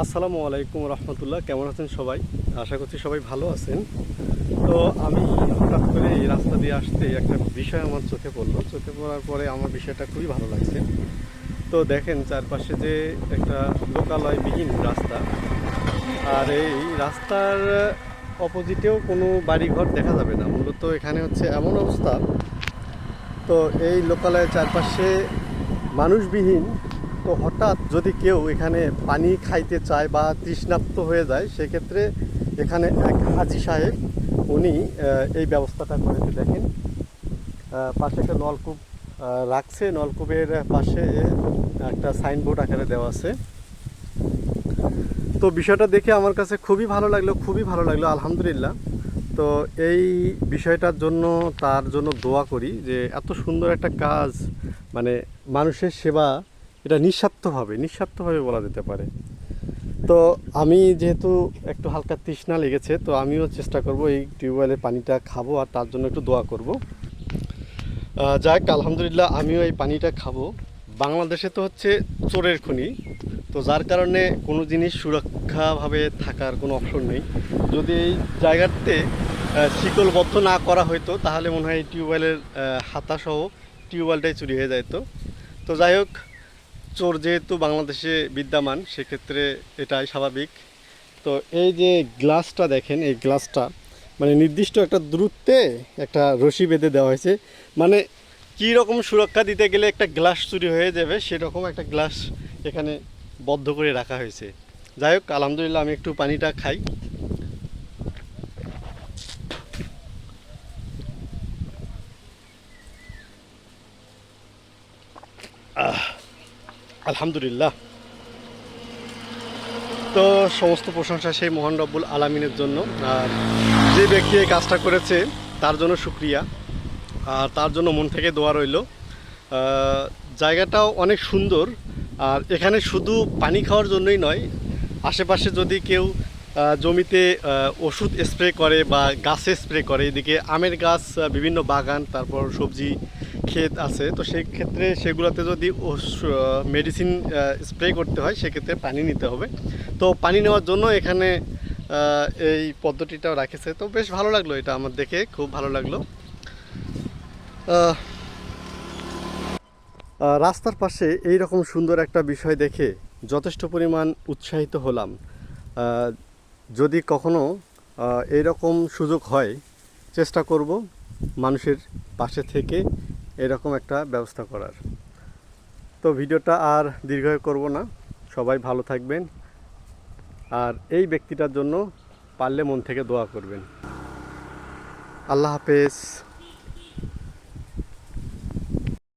আসসালামু আলাইকুম রহমতুল্লাহ। কেমন আছেন সবাই? আশা করছি সবাই ভালো আছেন। তো আমি হঠাৎ করে এই রাস্তা দিয়ে আসতে একটা বিষয় আমার চোখে পড়লো। চোখে পড়ার পরে আমার বিষয়টা খুবই ভালো লাগছে। তো দেখেন চারপাশে যে একটা লোকালয়বিহীন রাস্তা, আর এই রাস্তার অপোজিটেও কোনো বাড়িঘর দেখা যাবে না। মূলত এখানে হচ্ছে এমন অবস্থা, তো এই লোকালয়ের চারপাশে মানুষবিহীন। তো হঠাৎ যদি কেউ এখানে পানি খাইতে চায় বা তৃষ্ণার্ত হয়ে যায়, সেক্ষেত্রে এখানে এক হাজি সাহেব উনি এই ব্যবস্থাটা করেছে। দেখেন পাশে একটা নলকূপ রাখছে, নলকূপের পাশে একটা সাইনবোর্ড আকারে দেওয়া আছে। তো বিষয়টা দেখে আমার কাছে খুবই ভালো লাগলো, আলহামদুলিল্লাহ। তো এই বিষয়টার জন্য তার জন্য দোয়া করি যে এত সুন্দর একটা কাজ, মানে মানুষের সেবা, এটা নিঃস্বার্থভাবে বলা যেতে পারে। তো আমি যেহেতু একটু হালকা তৃষ্ণা লেগেছে, তো আমিও চেষ্টা করব এই টিউবওয়েলের পানিটা খাবো আর তার জন্য একটু দোয়া করব। যাক, আলহামদুলিল্লাহ আমিও এই পানিটা খাবো। বাংলাদেশে তো হচ্ছে চোরের খনি, তো যার কারণে কোনো জিনিস সুরক্ষাভাবে থাকার কোনো অপশন নেই। যদি এই জায়গাতে শিকলবদ্ধ না করা হইতো, তাহলে মনে হয় টিউবওয়েলের হাতাসহ টিউবওয়েলটাই চুরি হয়ে যেত। তো যাই হোক, চোর যেহেতু বাংলাদেশে বিদ্যমান, সেক্ষেত্রে এটাই স্বাভাবিক। তো এই যে গ্লাসটা দেখেন, এই গ্লাসটা মানে নির্দিষ্ট একটা দূরত্বে একটা রশি বেঁধে দেওয়া হয়েছে। মানে কী রকম সুরক্ষা দিতে গেলে একটা গ্লাস চুরি হয়ে যাবে, সেরকম একটা গ্লাস এখানে বদ্ধ করে রাখা হয়েছে। যাই হোক, আলহামদুলিল্লাহ আমি একটু পানিটা খাই। আলহামদুলিল্লাহ। তো সমস্ত প্রশংসা সেই মহান রব্বুল আলামিনের জন্য, আর যে ব্যক্তি এই কাজটা করেছে তার জন্য শুকরিয়া, আর তার জন্য মন থেকে দোয়া রইল। জায়গাটাও অনেক সুন্দর, আর এখানে শুধু পানি খাওয়ার জন্যই নয়, আশেপাশে যদি কেউ জমিতে ওষুধ স্প্রে করে বা গাছে স্প্রে করে, এদিকে আমের গাছ, বিভিন্ন বাগান, তারপর সবজি ক্ষেত আছে, তো সেই ক্ষেত্রে সেগুলোতে যদি মেডিসিন স্প্রে করতে হয়, সেক্ষেত্রে পানি নিতে হবে। তো পানি নেওয়ার জন্য এখানে এই পদ্ধতিটাও রাখেছে। তো বেশ ভালো লাগলো, এটা আমার দেখে খুব ভালো লাগলো। রাস্তার পাশে এই রকম সুন্দর একটা বিষয় দেখে যথেষ্ট পরিমাণ উৎসাহিত হলাম। যদি কখনো এই রকম সুযোগ হয়, চেষ্টা করব মানুষের পাশে থেকে এরকম একটা ব্যবস্থা করার। তো ভিডিওটা আর দীর্ঘ করব না, সবাই ভালো থাকবেন, আর এই ব্যক্তিটার জন্য পারলে মন থেকে দোয়া করবেন। আল্লাহ হাফেজ।